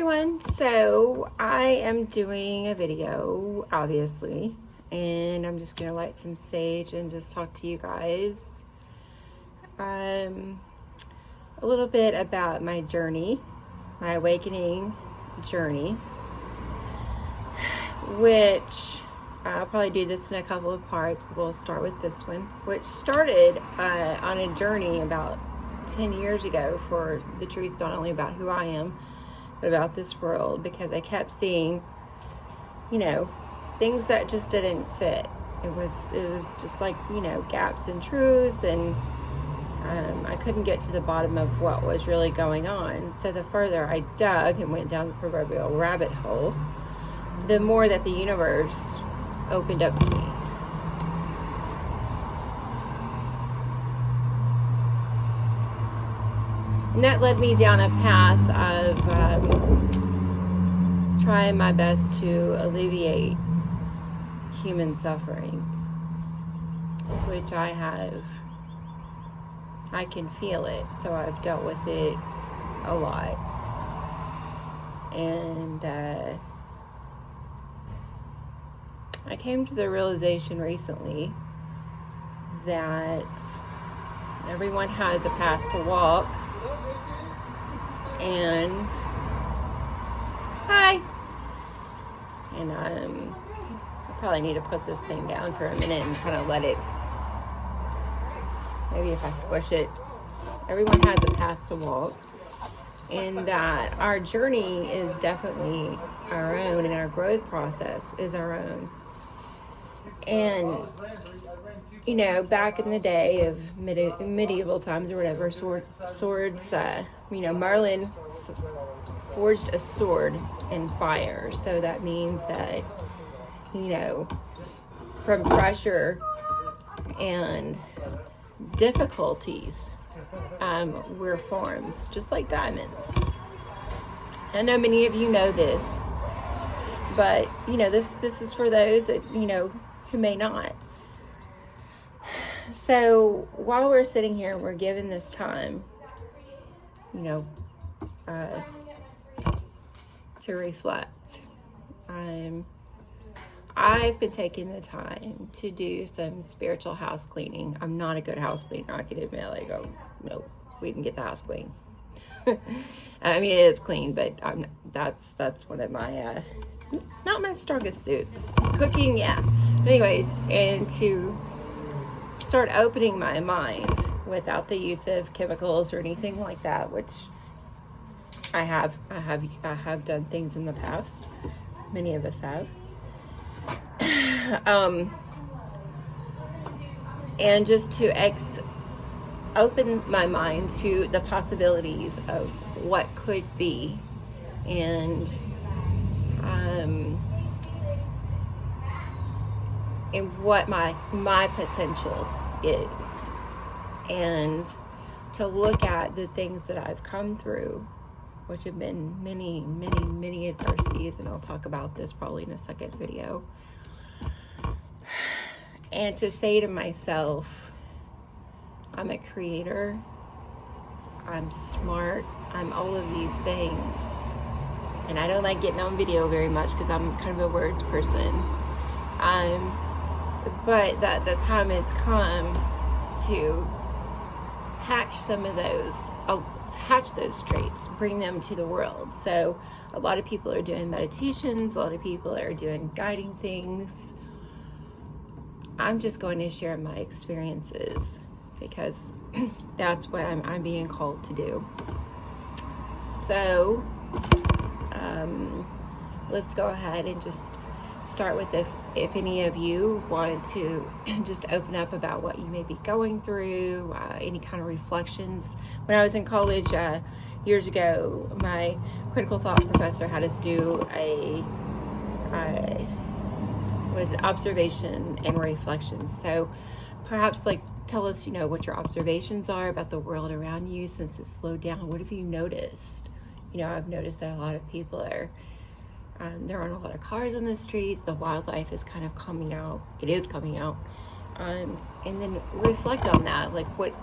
everyone. So I am doing a video, obviously, and I'm just gonna light some sage and just talk to you guys a little bit about my journey, my awakening journey, which I'll probably do this in a couple of parts, but we'll start with this one, which started on a journey about 10 years ago for the truth, not only about who I am, but about this world, because I kept seeing, things that just didn't fit. It was just like, gaps in truth, and I couldn't get to the bottom of what was really going on. So the further I dug and went down the proverbial rabbit hole, the more that the universe opened up to me. And that led me down a path of trying my best to alleviate human suffering, which I can feel it, so I've dealt with it a lot. And I came to the realization recently that everyone has a path to walk, and I probably need to put this thing down for a minute and kind of let it, maybe if I squish it. Everyone has a path to walk, and that our journey is definitely our own, and our growth process is our own. And back in the day of medieval times or whatever, swords, Merlin forged a sword in fire. So that means that, from pressure and difficulties, we're formed, just like diamonds. I know many of you know this, but, this is for those that, who may not. So while we're sitting here and we're given this time, to reflect, I've been taking the time to do some spiritual house cleaning. I'm not a good house cleaner, I can admit. No, we didn't get the house clean. I mean, it is clean, but that's one of my not my strongest suits. Cooking, yeah. But anyways, and to start opening my mind without the use of chemicals or anything like that, which I have done things in the past. Many of us have. And just to open my mind to the possibilities of what could be, and what my potential is, and to look at the things that I've come through, which have been many, many, many adversities, and I'll talk about this probably in a second video, and to say to myself, I'm a creator, I'm smart, I'm all of these things. And I don't like getting on video very much because I'm kind of a words person. But that the time has come to hatch some of those, hatch those traits, bring them to the world. So a lot of people are doing meditations, a lot of people are doing guiding things. I'm just going to share my experiences because that's what I'm being called to do. So let's go ahead and just start with if any of you wanted to just open up about what you may be going through, any kind of reflections. When I was in college years ago, my critical thought professor had us do observation and reflections. So perhaps tell us, what your observations are about the world around you since it's slowed down. What have you noticed? I've noticed that a lot of people are, there aren't a lot of cars on the streets. The wildlife is kind of coming out. It is coming out. And then reflect on that. What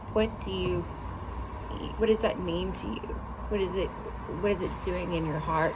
does that mean to you? What is it doing in your heart?